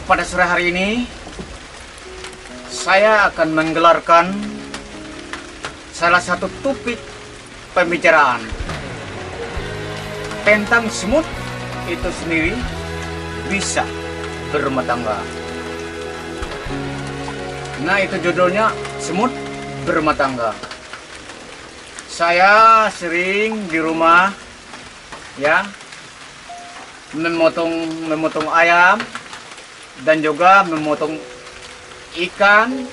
pada sore hari ini saya akan menggelarkan salah satu topik pembicaraan tentang semut itu sendiri bisa berumah tangga. Nah, itu judulnya semut berumah tangga. Saya sering di rumah ya memotong ayam dan juga memotong ikan,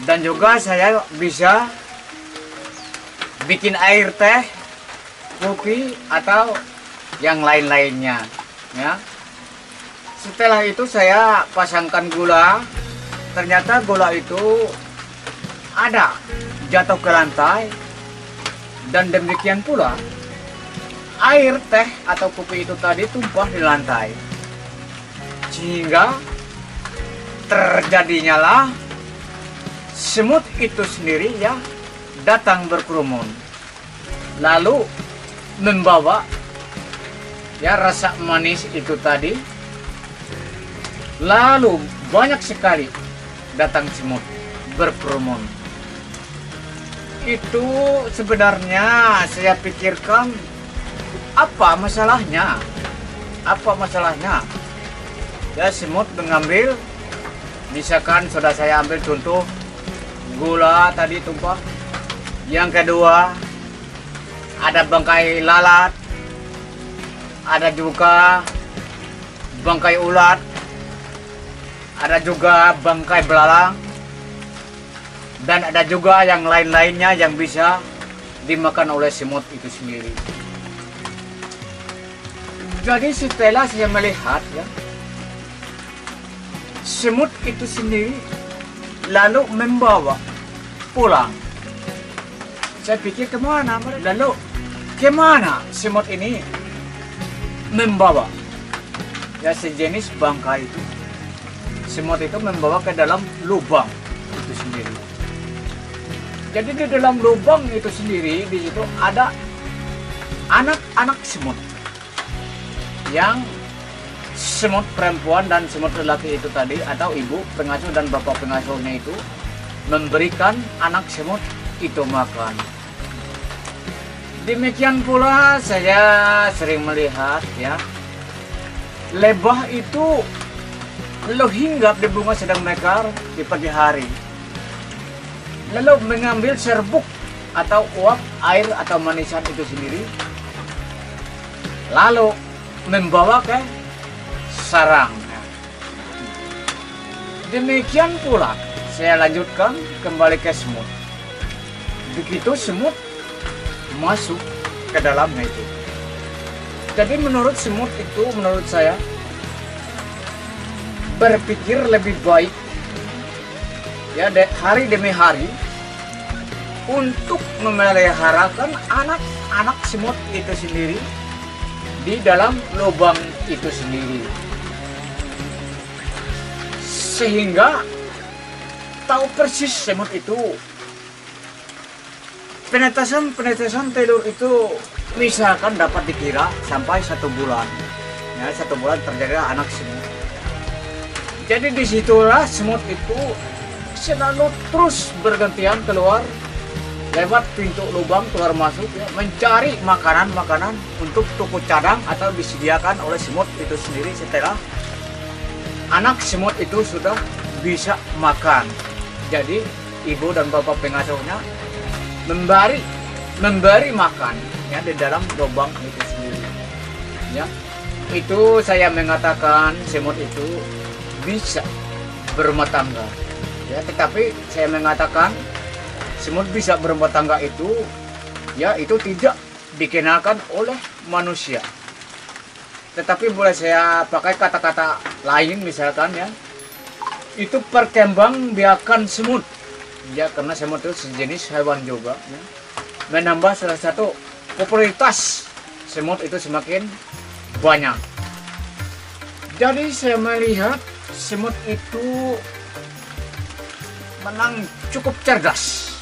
dan juga saya bisa bikin air teh, kopi atau yang lain-lainnya ya. Setelah itu saya pasangkan gula, ternyata gula itu ada jatuh ke lantai, dan demikian pula air teh atau kopi itu tadi tumpah di lantai, sehingga terjadinya lah semut itu sendiri ya datang berkerumun, lalu membawa ya rasa manis itu tadi, lalu banyak sekali datang semut berkerumun. Itu sebenarnya saya pikirkan, apa masalahnya? Apa masalahnya? Ya, semut mengambil, misalkan sudah saya ambil contoh gula tadi tumpah. Yang kedua ada bangkai lalat, ada juga bangkai ulat, ada juga bangkai belalang, dan ada juga yang lain-lainnya yang bisa dimakan oleh semut itu sendiri. Jadi setelah saya melihat ya, semut itu sendiri lalu membawa pulang. Saya pikir kemana? Lalu kemana semut ini membawa? Ya, sejenis bangkai itu. Semut itu membawa ke dalam lubang itu sendiri. Jadi di dalam lubang itu sendiri, di situ ada anak-anak semut. Yang semut perempuan dan semut lelaki itu tadi, atau ibu pengasuh dan bapak pengasuhnya itu memberikan anak semut itu makan. Demikian pula saya sering melihat ya, lebah itu lalu hinggap di bunga sedang mekar di pagi hari, lalu mengambil serbuk atau uap air atau manisan itu sendiri, lalu membawa ke sarang. Demikian pula saya lanjutkan kembali ke semut. Begitu semut masuk ke dalamnya itu. Jadi menurut semut itu, menurut saya berpikir lebih baik ya hari demi hari untuk memeliharakan anak-anak semut itu sendiri di dalam lubang itu sendiri, sehingga tahu persis semut itu penetasan telur itu misalkan dapat dikira sampai 1 bulan ya, 1 bulan terjadi anak semut. Jadi disitulah semut itu selalu terus bergantian keluar lewat pintu lubang keluar masuk ya, mencari makanan untuk toko cadang atau disediakan oleh semut itu sendiri setelah anak semut itu sudah bisa makan. Jadi ibu dan bapak pengasuhnya memberi makan ya di dalam lubang itu sendiri ya. Itu saya mengatakan semut itu bisa berumah tangga ya, tetapi saya mengatakan semut bisa berumah tangga itu ya, itu tidak dikenalkan oleh manusia. Tetapi boleh saya pakai kata-kata lain, misalkan ya, itu perkembangbiakan semut ya, karena semut itu sejenis hewan juga ya. Menambah salah satu popularitas semut itu semakin banyak. Jadi saya melihat semut itu memang cukup cerdas,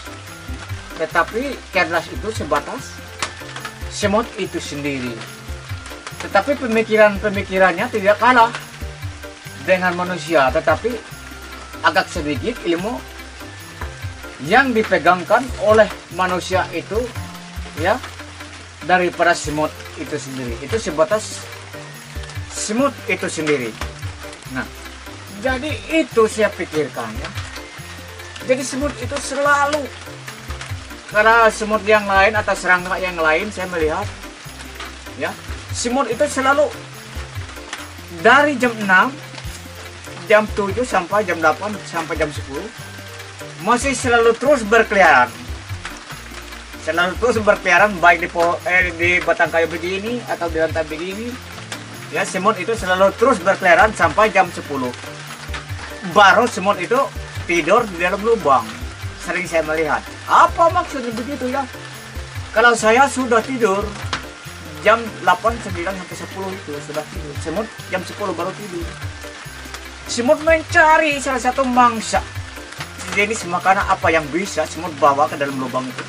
tetapi cerdas itu sebatas semut itu sendiri. Tetapi pemikirannya tidak kalah dengan manusia, tetapi agak sedikit ilmu yang dipegangkan oleh manusia itu ya daripada semut itu sendiri. Itu sebatas semut itu sendiri. Nah, jadi itu saya pikirkan ya. Jadi semut itu selalu, karena semut yang lain atau serangga yang lain saya melihat ya, semut itu selalu dari jam 6, jam 7 sampai jam 8 sampai jam 10 masih selalu terus berkeliaran. Selalu terus berkeliaran baik di batang kayu begini atau di lantai begini. Ya, semut itu selalu terus berkeliaran sampai jam 10. Baru semut itu tidur di dalam lubang. Sering saya melihat. Apa maksudnya begitu ya? Kalau saya sudah tidur jam 8, 9 sampai 10 itu sudah tidur. Semut jam 10 baru tidur. Semut mencari salah satu mangsa jenis makanan apa yang bisa semut bawa ke dalam lubang itu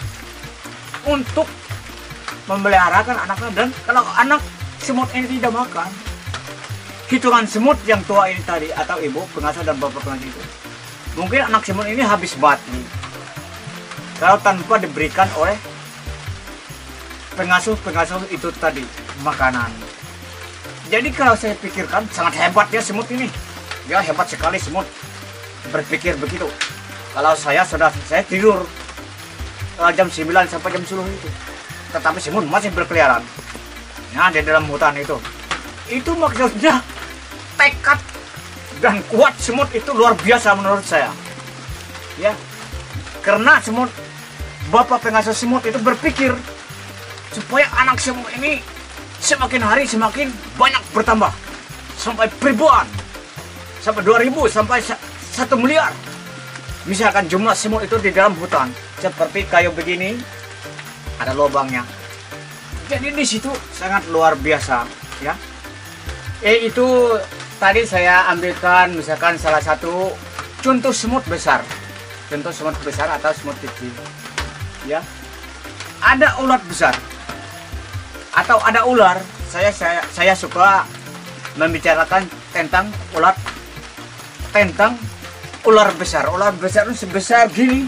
untuk memeliharakan anaknya. Dan kalau anak semut ini tidak makan, hitungan semut yang tua ini tadi atau ibu pengasuh dan bapak pengasuh itu, mungkin anak semut ini habis mati kalau tanpa diberikan oleh pengasuh itu tadi makanan. Jadi kalau saya pikirkan sangat hebat ya semut ini. Ya, hebat sekali semut berpikir begitu. Kalau saya tidur jam 9 sampai jam 10 itu, tetapi semut masih berkeliaran. Nah, di dalam hutan itu maksudnya tekad dan kuat semut itu luar biasa menurut saya. Ya, karena semut, bapak pengasuh semut itu berpikir supaya anak semut ini semakin hari semakin banyak bertambah sampai ribuan, sampai 2000, sampai 1 miliar. Misalkan jumlah semut itu di dalam hutan seperti kayu begini ada lubangnya. Jadi di situ sangat luar biasa ya. Itu tadi saya ambilkan misalkan salah satu contoh semut besar. Contoh semut besar atau semut kecil. Ya. Ada ulat besar atau ada ular. Saya suka membicarakan tentang ular besar. Ular besar itu sebesar gini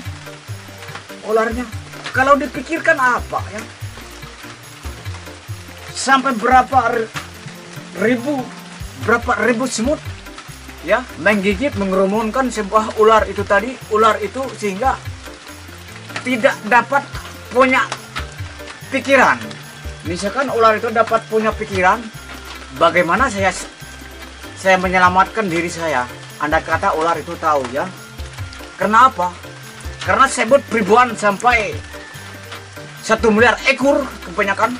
ularnya. Kalau dipikirkan apa ya, sampai berapa ribu semut ya menggigit, mengerumunkan sebuah ular itu tadi. Ular itu sehingga tidak dapat punya pikiran. Misalkan ular itu dapat punya pikiran, bagaimana saya menyelamatkan diri saya. Andai kata ular itu tahu ya. Kenapa? Karena sebut ribuan sampai 1 miliar ekor kebanyakan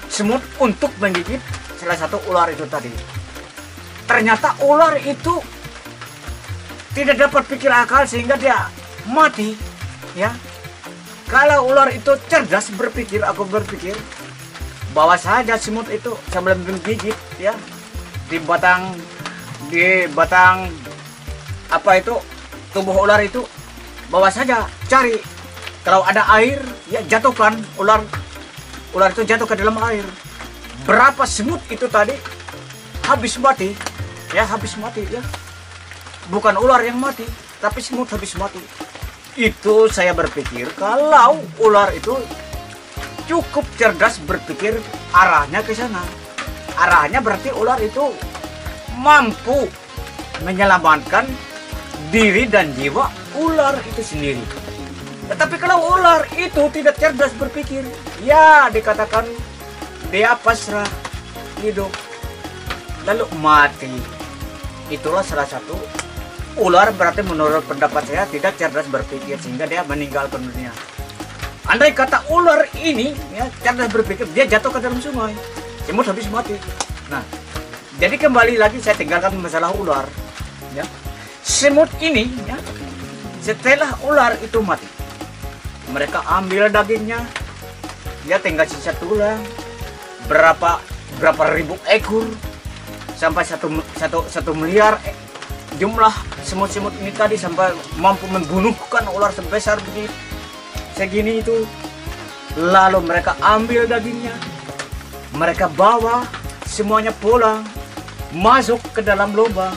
semut untuk menggigit salah satu ular itu tadi. Ternyata ular itu tidak dapat pikir akal sehingga dia mati ya. Kalau ular itu cerdas berpikir, aku berpikir bahwa saja semut itu sebelum menggigit ya di batang apa itu tubuh ular itu, bawa saja cari kalau ada air ya jatuhkan ular itu jatuh ke dalam air. Berapa semut itu tadi habis mati ya, habis mati ya. Bukan ular yang mati tapi semut habis mati. Itu saya berpikir kalau ular itu cukup cerdas berpikir arahnya ke sana. Arahnya berarti ular itu mampu menyelamatkan diri dan jiwa ular itu sendiri. Tetapi kalau ular itu tidak cerdas berpikir, ya dikatakan dia pasrah hidup lalu mati. Itulah salah satu ular berarti menurut pendapat saya tidak cerdas berpikir sehingga dia meninggalkan dunia. Andai kata ular ini ya cerdas berpikir, dia jatuh ke dalam sungai, semut habis mati. Nah, jadi kembali lagi saya tinggalkan masalah ular ya. Semut ini ya, setelah ular itu mati, mereka ambil dagingnya, ya tinggal sisa tulang. Berapa ribu ekor sampai 1 miliar jumlah semut-semut ini tadi sampai mampu membunuhkan ular sebesar segini itu. Lalu mereka ambil dagingnya, mereka bawa semuanya pulang, masuk ke dalam lubang.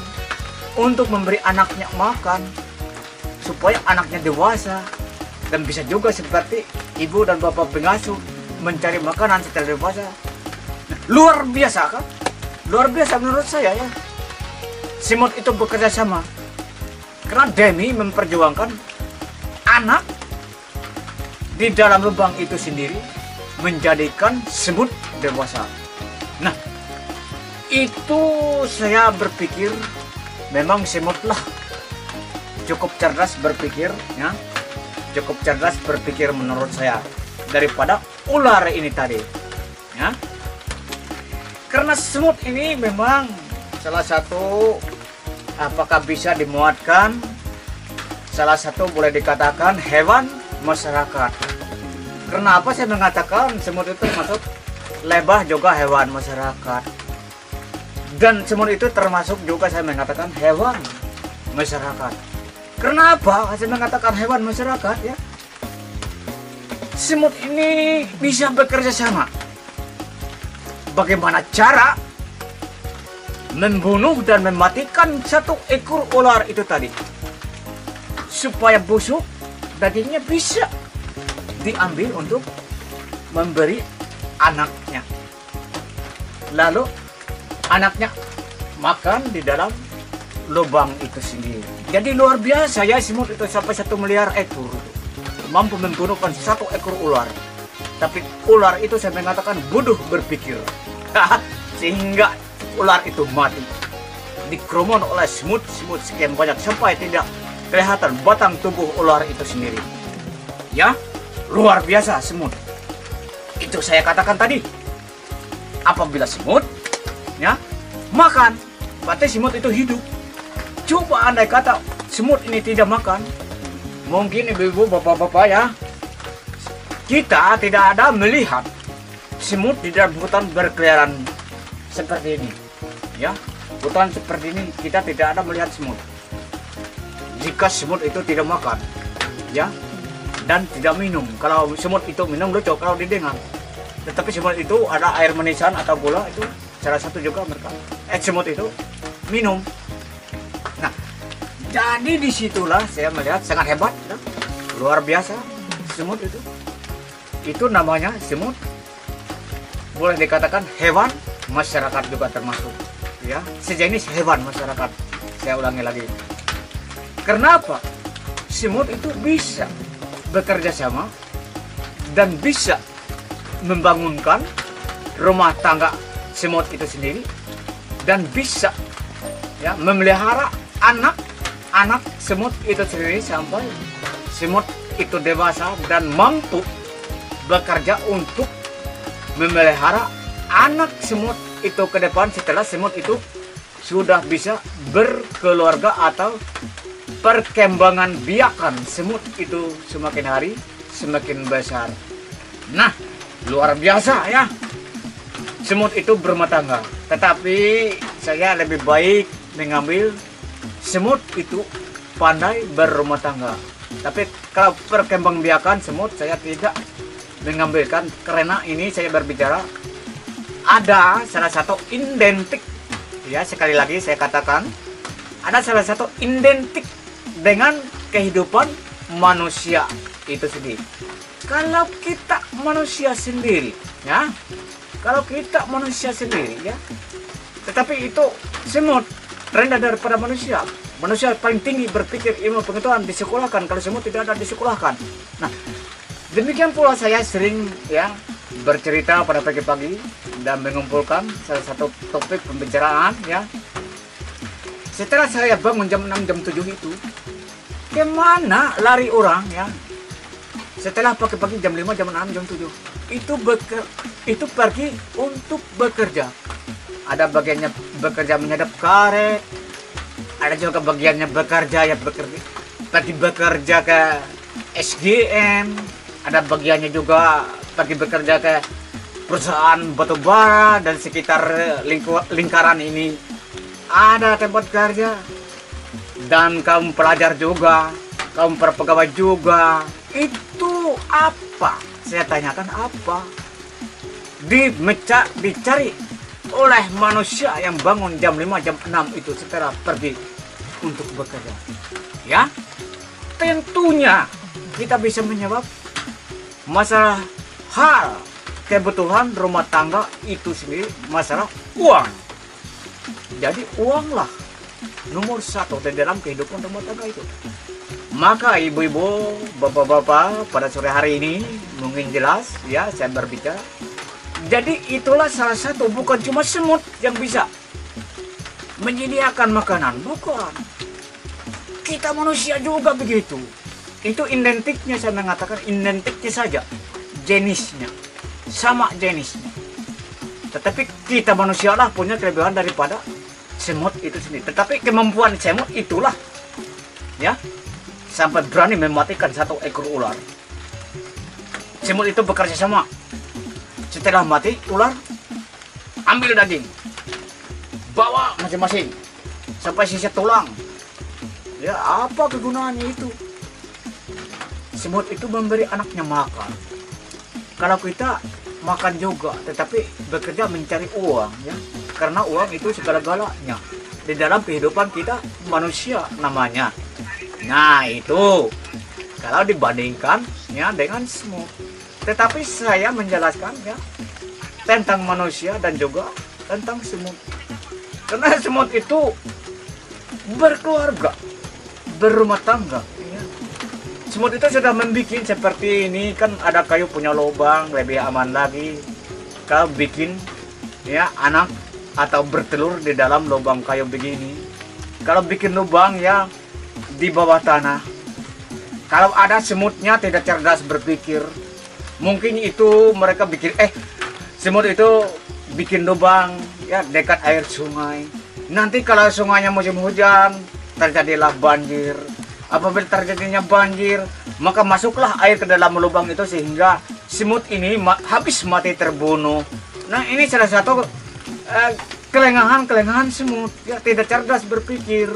untuk memberi anaknya makan supaya anaknya dewasa, dan bisa juga seperti ibu dan bapak pengasuh mencari makanan setelah dewasa. Nah, luar biasa kan? Luar biasa menurut saya ya. Semut itu bekerja sama karena demi memperjuangkan anak di dalam lubang itu sendiri, menjadikan semut dewasa. Nah, itu saya berpikir memang semutlah cukup cerdas berpikir ya, cukup cerdas berpikir menurut saya daripada ular ini tadi ya. Karena semut ini memang salah satu, apakah bisa dimuatkan, salah satu boleh dikatakan hewan masyarakat. Kenapa saya mengatakan semut itu termasuk lebah juga hewan masyarakat, dan semut itu termasuk juga saya mengatakan hewan masyarakat. Kenapa saya mengatakan hewan masyarakat ya? Semut ini bisa bekerja sama. Bagaimana cara membunuh dan mematikan satu ekor ular itu tadi, supaya busuk dagingnya bisa diambil untuk memberi anaknya, lalu anaknya makan di dalam lubang itu sendiri. Jadi luar biasa ya, semut itu sampai 1 miliar ekor mampu membunuhkan satu ekor ular. Tapi ular itu saya mengatakan bodoh berpikir sehingga ular itu mati dikeromun oleh semut sekian banyak sampai tidak kelihatan batang tubuh ular itu sendiri ya. Luar biasa semut itu, saya katakan tadi, apabila semut ya makan, berarti semut itu hidup. Coba andai kata semut ini tidak makan, mungkin ibu-ibu, bapak-bapak ya, kita tidak ada melihat semut di dalam hutan berkeliaran seperti ini ya. Hutan seperti ini kita tidak ada melihat semut jika semut itu tidak makan ya, dan tidak minum. Kalau semut itu minum lucu kalau didengar, tetapi semut itu ada air manisan atau gula, itu salah satu juga mereka semut itu minum. Nah, jadi disitulah saya melihat sangat hebat ya? Luar biasa semut itu. Itu namanya semut, boleh dikatakan hewan masyarakat juga termasuk ya, sejenis hewan masyarakat. Saya ulangi lagi, kenapa semut itu bisa bekerja sama dan bisa membangunkan rumah tangga semut itu sendiri, dan bisa ya memelihara anak semut itu sendiri sampai semut itu dewasa dan mampu bekerja untuk memelihara anak semut itu ke depan setelah semut itu sudah bisa berkeluarga atau perkembangan biakan semut itu semakin hari semakin besar. Nah, luar biasa ya, semut itu berumah tangga. Tetapi saya lebih baik mengambil semut itu pandai berumah tangga. Tapi kalau perkembangbiakan semut saya tidak mengambilkan, karena ini saya berbicara ada salah satu identik ya, sekali lagi saya katakan ada salah satu identik dengan kehidupan manusia itu sendiri. Kalau kita manusia sendiri ya, kalau kita manusia sendiri ya, tetapi itu semut rendah daripada manusia. Manusia paling tinggi berpikir ilmu pengetahuan disekolahkan, kalau semut tidak ada disekolahkan. Nah, demikian pula saya sering ya bercerita pada pagi-pagi dan mengumpulkan salah satu topik pembicaraan ya. Setelah saya bangun jam 6 jam 7 itu, kemana lari orang ya? Setelah pagi-pagi jam 5 jam 6 jam 7 itu pergi untuk bekerja. Ada bagiannya bekerja menyadap karet, ada juga bagiannya bekerja ya pergi bekerja ke SGM, ada bagiannya juga pergi bekerja ke perusahaan batubara dan sekitar lingkaran ini ada tempat kerja. Dan kaum pelajar juga, kaum para pegawai juga, itu apa? Saya tanyakan apa? Dicari oleh manusia yang bangun jam 5 jam 6 itu setelah pergi untuk bekerja. Ya, tentunya kita bisa menjawab masalah hal kebutuhan rumah tangga itu sendiri, masalah uang. Jadi uanglah nomor satu di dalam kehidupan rumah tangga itu. Maka ibu-ibu, bapak-bapak, pada sore hari ini mungkin jelas ya saya berbicara. Jadi itulah salah satu, bukan cuma semut yang bisa menyediakan makanan, bukan. Kita manusia juga begitu. Itu identiknya, saya mengatakan identiknya saja, jenisnya, sama jenisnya. Tetapi kita manusia lah punya kelebihan daripada semut itu sendiri. Tetapi kemampuan semut itulah, ya, sampai berani mematikan satu ekor ular. Semut itu bekerja sama. Setelah mati ular, ambil daging, bawa masing-masing sampai sisa tulang. Ya, apa kegunaannya itu? Semut itu memberi anaknya makan. Kalau kita makan juga, tetapi bekerja mencari uang, ya, karena uang itu segala-galanya di dalam kehidupan kita manusia namanya. Nah itu kalau dibandingkan ya dengan semut. Tetapi saya menjelaskan ya tentang manusia dan juga tentang semut. Karena semut itu berkeluarga, berumah tangga. Ya. Semut itu sudah membuat seperti ini, kan ada kayu punya lubang, lebih aman lagi. Kalau bikin ya anak atau bertelur di dalam lubang kayu begini. Kalau bikin lubang ya di bawah tanah. Kalau ada semutnya tidak cerdas berpikir, mungkin itu mereka bikin semut itu bikin lubang ya dekat air sungai. Nanti kalau sungainya musim hujan terjadilah banjir. Apabila terjadinya banjir, maka masuklah air ke dalam lubang itu sehingga semut ini habis mati terbunuh. Nah, ini salah satu kelengahan semut ya, tidak cerdas berpikir.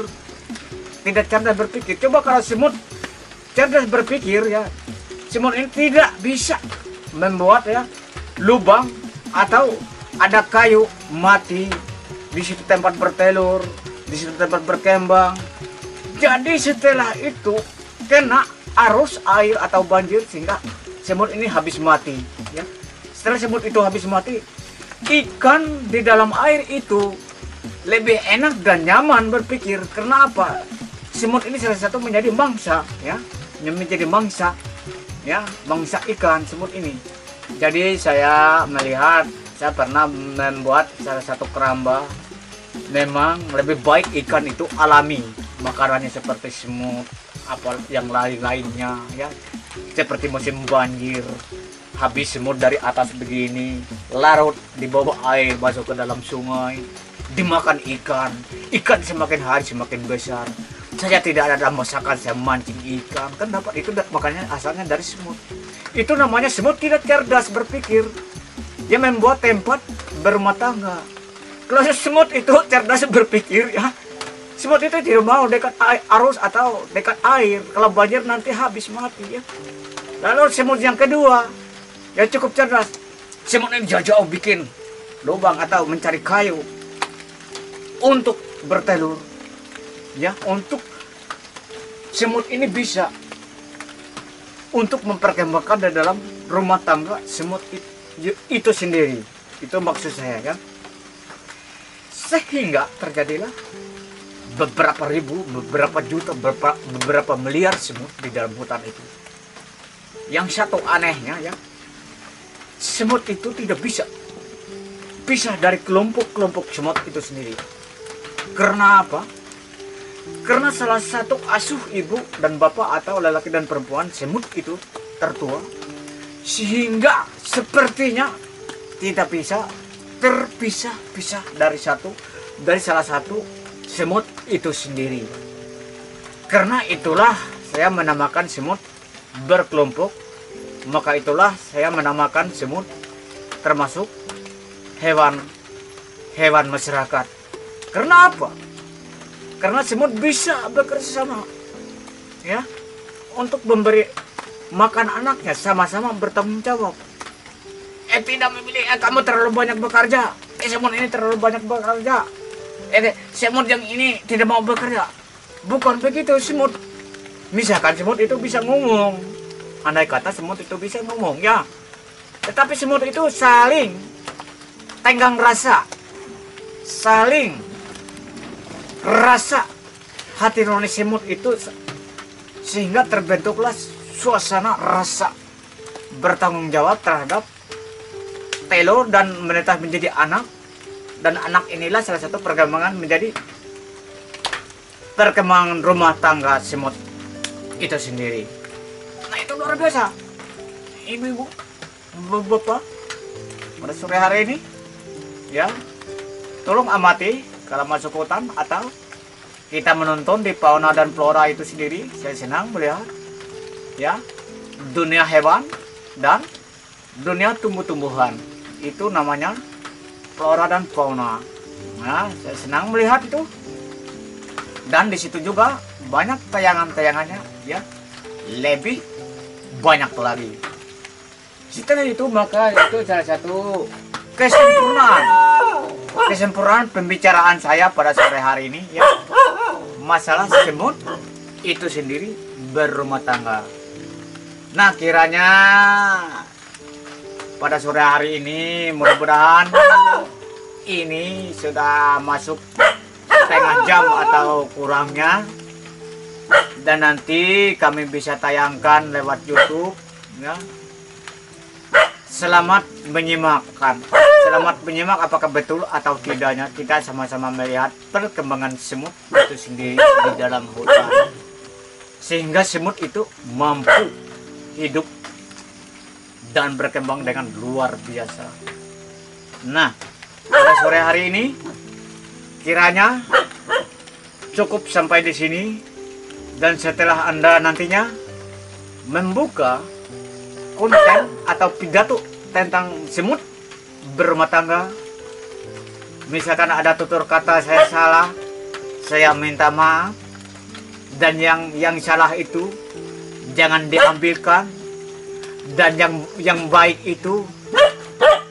Tidak cerdas berpikir. Coba kalau semut cerdas berpikir ya, semut ini tidak bisa membuat ya lubang atau ada kayu mati di situ tempat bertelur, di situ tempat berkembang. Jadi setelah itu kena arus air atau banjir sehingga semut ini habis mati ya. Setelah semut itu habis mati, ikan di dalam air itu lebih enak dan nyaman berpikir. Karena apa? Semut ini salah satu menjadi mangsa ya, menjadi mangsa ya, mangsa ikan semut ini. Jadi saya melihat, saya pernah membuat salah satu keramba. Memang lebih baik ikan itu alami makanannya seperti semut, apa yang lain-lainnya ya. Seperti musim banjir, habis semut dari atas begini, larut di bawah air masuk ke dalam sungai, dimakan ikan. Ikan semakin hari semakin besar. Saya tidak ada masakan, saya mancing ikan, kan dapat itu makanya asalnya dari semut. Itu namanya semut tidak cerdas berpikir. Dia membuat tempat berumah tangga. Kalau semut itu cerdas berpikir ya, semut itu tidak mau dekat arus atau dekat air. Kalau banjir nanti habis mati ya. Lalu semut yang kedua, ya cukup cerdas. Semut ini jauh-jauh bikin lubang atau mencari kayu untuk bertelur. Ya, untuk semut ini bisa untuk memperkembangkan di dalam rumah tangga semut itu sendiri. Itu maksud saya kan. Sehingga terjadilah beberapa ribu, beberapa juta, beberapa miliar semut di dalam hutan itu. Yang satu anehnya ya, semut itu tidak bisa pisah dari kelompok-kelompok semut itu sendiri. Karena apa? Karena salah satu asuh ibu dan bapak atau lelaki dan perempuan semut itu tertua, sehingga sepertinya tidak bisa terpisah-pisah dari salah satu semut itu sendiri. Karena itulah saya menamakan semut berkelompok, maka itulah saya menamakan semut termasuk hewan masyarakat. Karena apa? Karena semut bisa bekerja sama ya untuk memberi makan anaknya, sama-sama bertanggung jawab. Tidak memilih kamu terlalu banyak bekerja, semut ini terlalu banyak bekerja, semut yang ini tidak mau bekerja. Bukan begitu semut. Misalkan semut itu bisa ngomong. Andai kata semut itu bisa ngomong ya. Tetapi semut itu saling tenggang rasa. Saling rasa hati nurani semut itu, sehingga terbentuklah suasana rasa bertanggung jawab terhadap telur dan menetas menjadi anak. Dan anak inilah salah satu perkembangan menjadi perkembangan rumah tangga semut itu sendiri. Nah, itu luar biasa. Ibu-ibu, bapak, pada sore hari ini ya, tolong amati kalau masuk hutan atau kita menonton di fauna dan flora itu sendiri. Saya senang melihat ya, dunia hewan dan dunia tumbuh-tumbuhan. Itu namanya flora dan fauna. Nah, saya senang melihat itu. Dan di situ juga banyak tayangan-tayangannya ya, lebih banyak lagi. Setelah itu maka itu salah satu kesempurnaan pembicaraan saya pada sore hari ini ya, masalah semut itu sendiri berumah tangga. Nah, kiranya pada sore hari ini mudah-mudahan ini sudah masuk setengah jam atau kurangnya, dan nanti kami bisa tayangkan lewat YouTube ya. Selamat menyimak apakah betul atau tidaknya kita sama-sama melihat perkembangan semut itu sendiri di dalam hutan, sehingga semut itu mampu hidup dan berkembang dengan luar biasa. Nah, pada sore hari ini kiranya cukup sampai di sini, dan setelah Anda nantinya membuka konten atau pidato tentang semut berumah tangga, misalkan ada tutur kata saya salah, saya minta maaf, dan yang salah itu jangan diambilkan, dan yang baik itu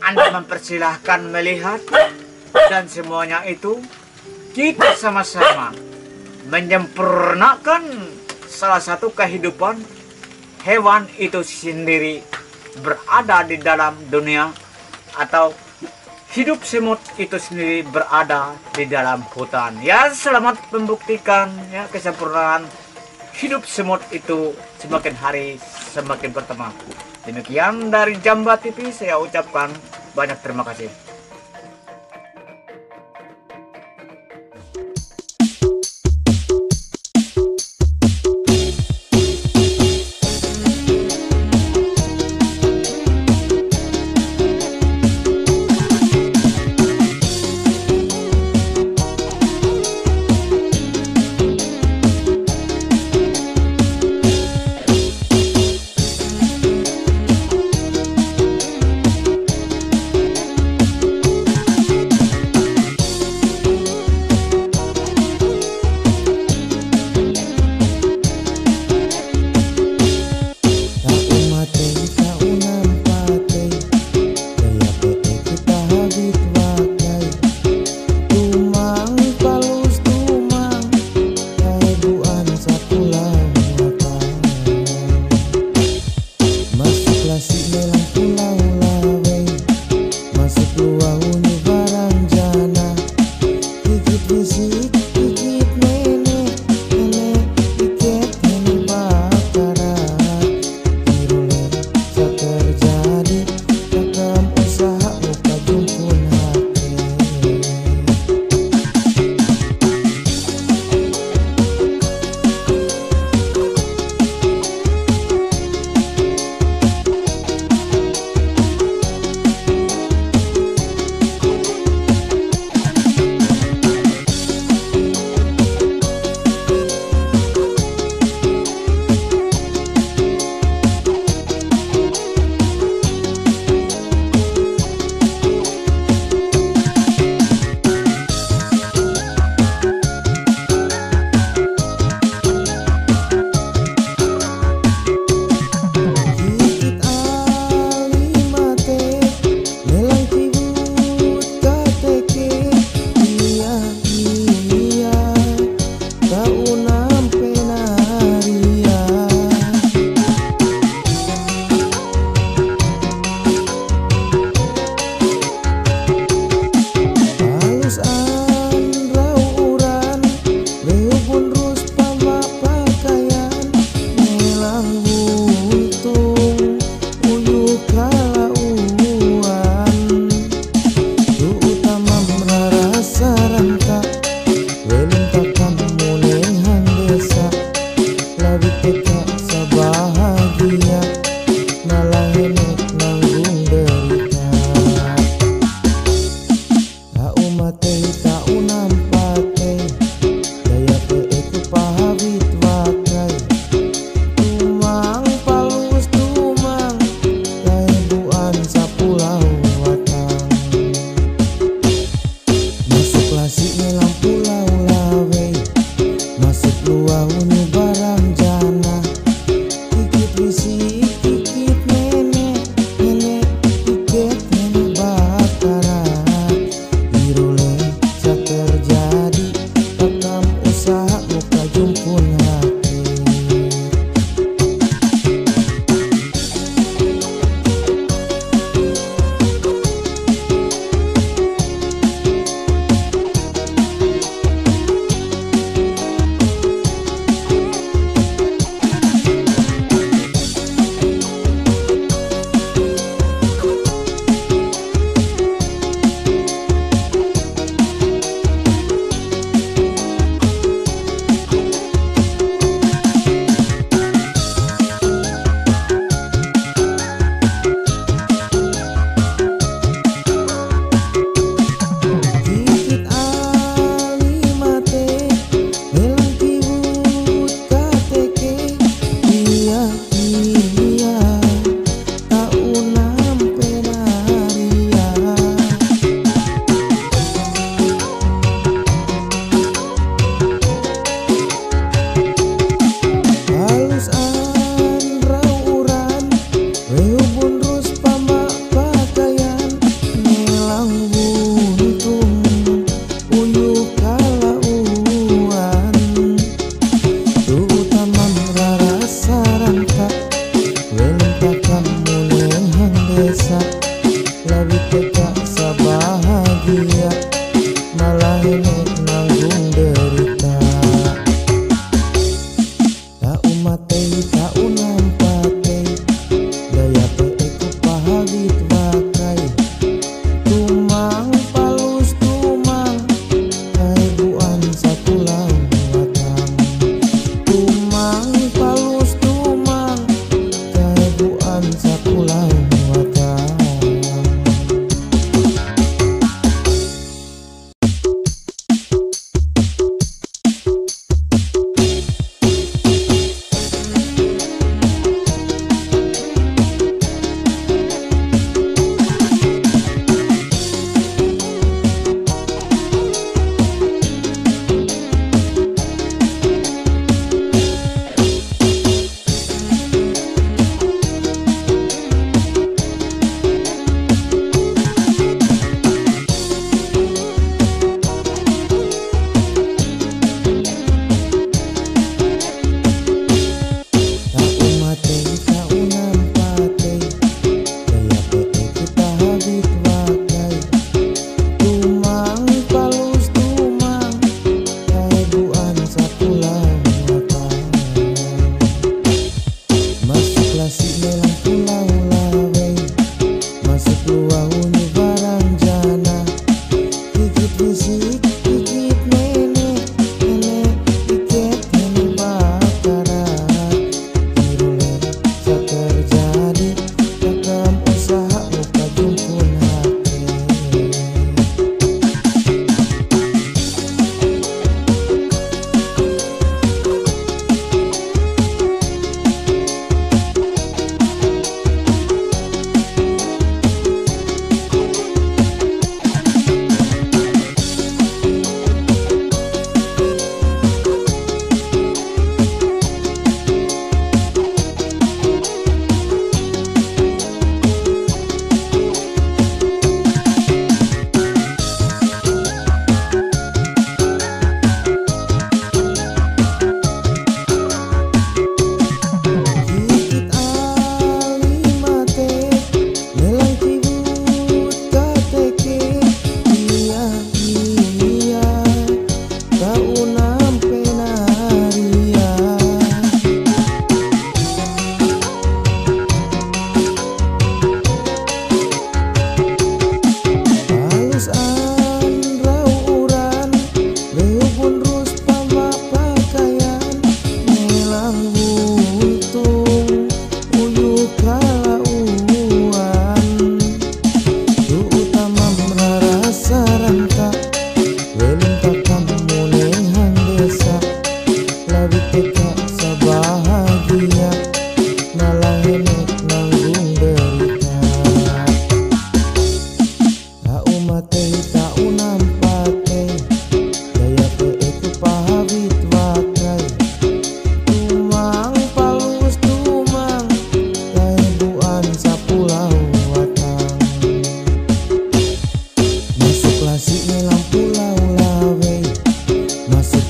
Anda mempersilahkan melihat, dan semuanya itu kita sama-sama menyempurnakan salah satu kehidupan hewan itu sendiri berada di dalam dunia, atau hidup semut itu sendiri berada di dalam hutan. Ya, selamat membuktikan ya kesempurnaan hidup semut itu semakin hari semakin bertambah. Demikian dari Jamba TV, saya ucapkan banyak terima kasih. Wahuni barang jana kikit wisi kikit nenek nenek kikit nenek bakaran birole sa terjadi rekam usaha muka jumpun hati.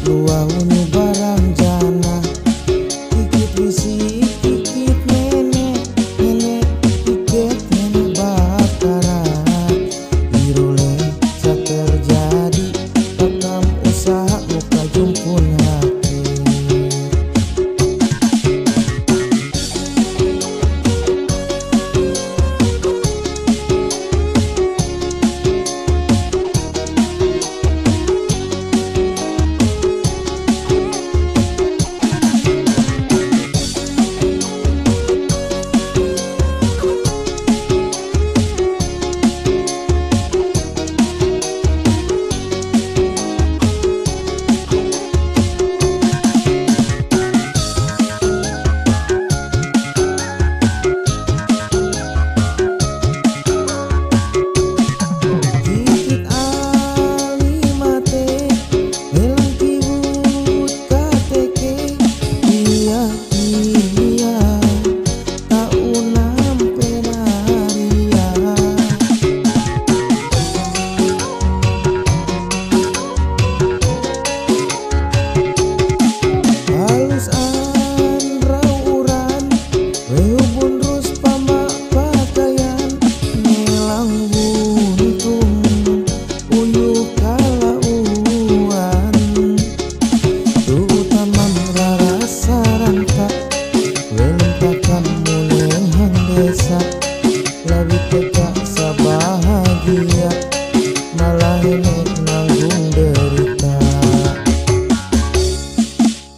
luah unyu barang jana kikit wisi kikit nenek nenek kikit nenek bakarat irule sa terjadi takam usaha muka jumpun hati. Lebih tegak sabahagia malah enek nanggung derita.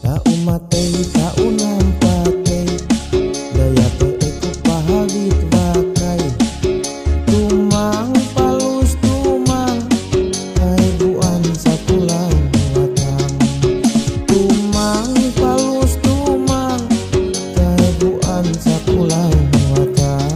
Tak umatei tak unampatei daya peeku pahawit bakai tumang palus tumang kaibuan sapulang watang tumang palus tumang kaibuan sapulang watang.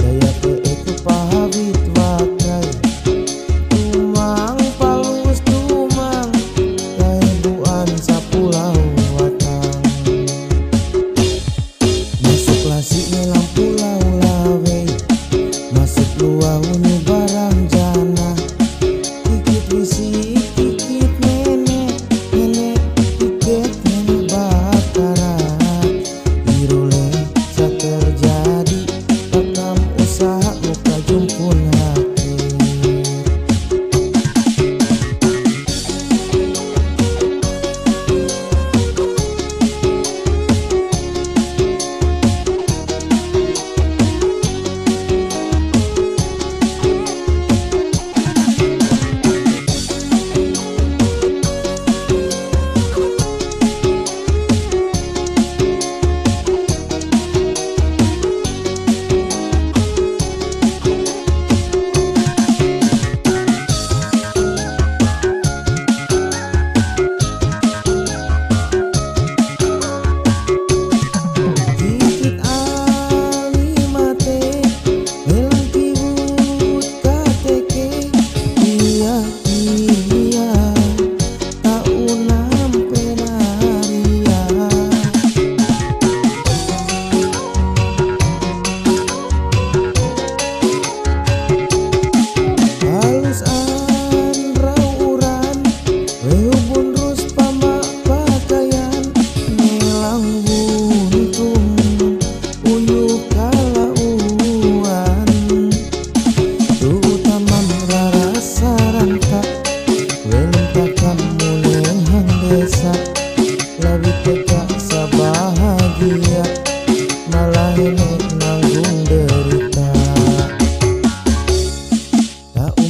Daya pe eku pahabit wakai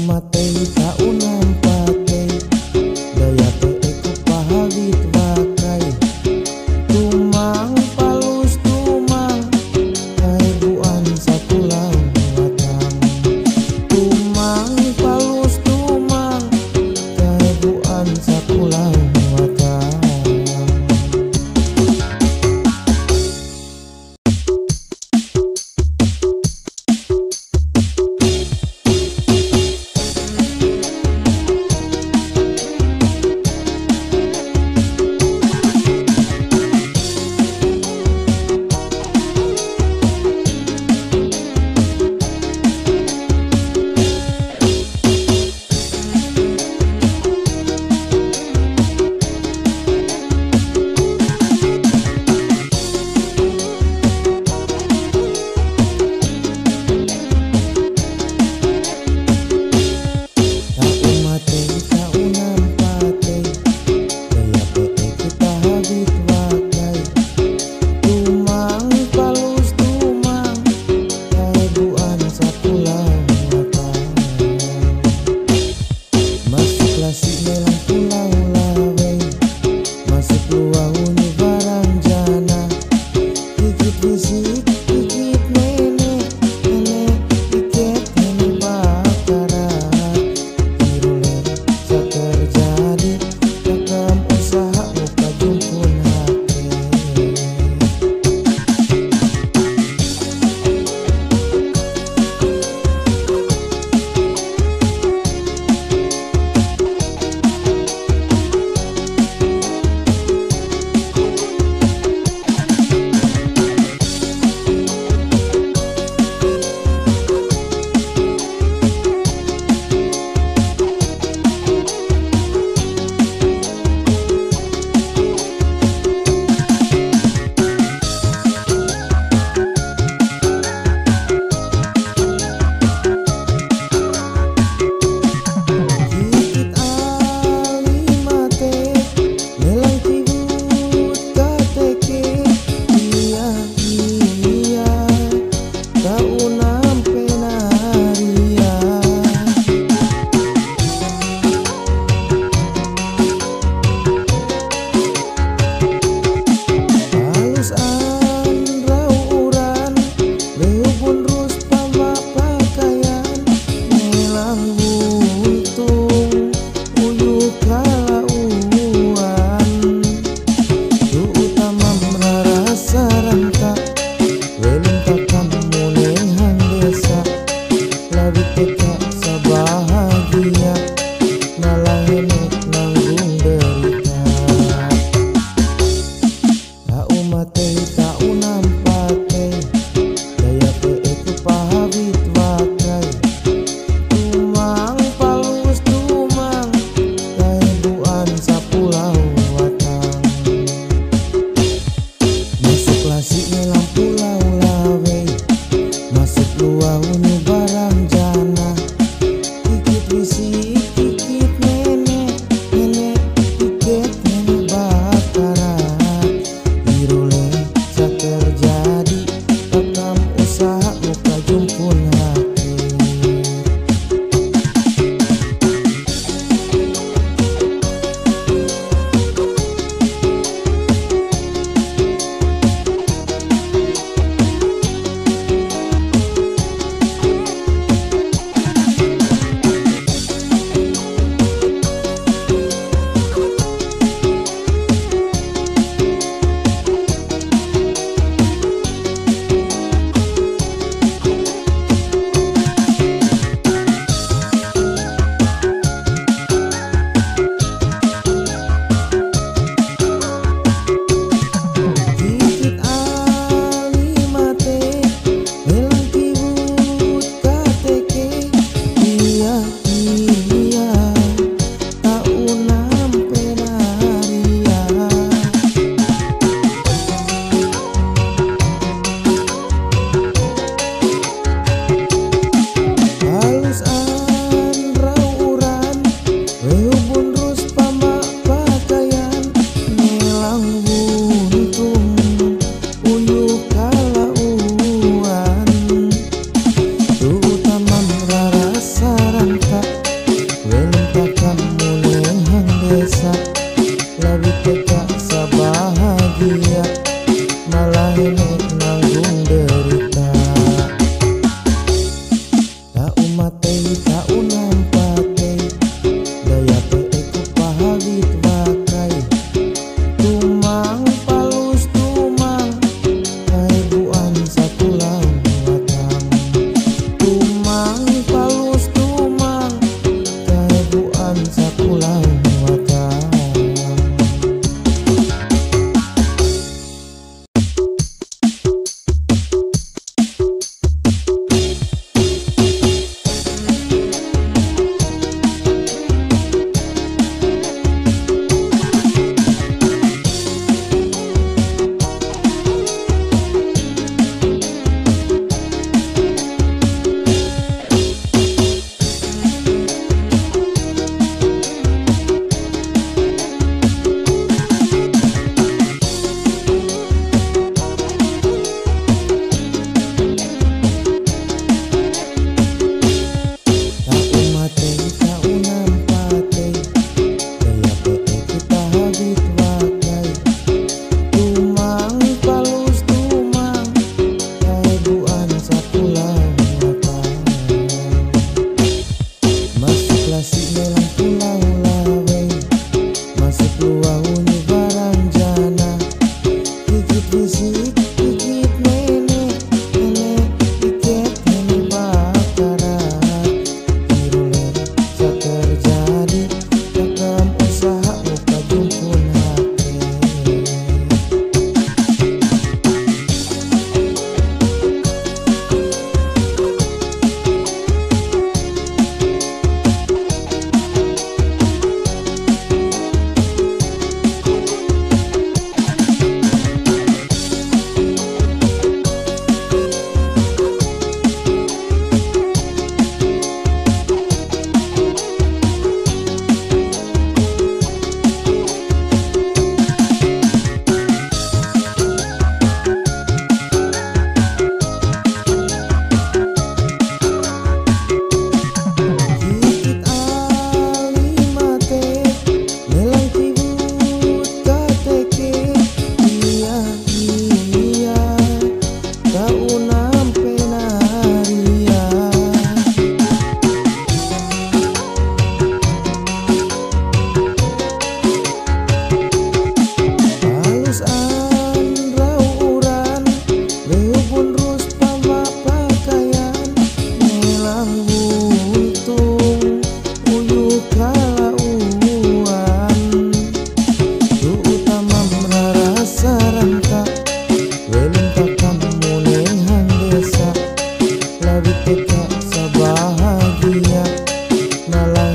umat teh kaunam pateh daya teh ku pahawit wakai tumang palus tumang kaibuan sakulang watang tumang palus tumang kaibuan sakulang watang.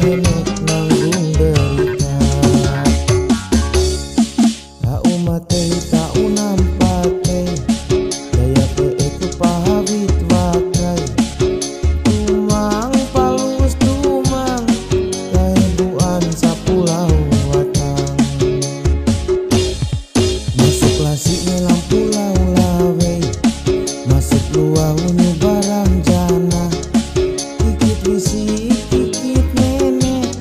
nenek nanggung derita. Tak umat tak unam pate, daya peeku pahawit wakai. Tumang palus tumang, kaibuan sapulau watang. Masuk lasiknya lampu lau lawe, masuk luaunya barang jana. Kikit risik, kikit nenek,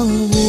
Wang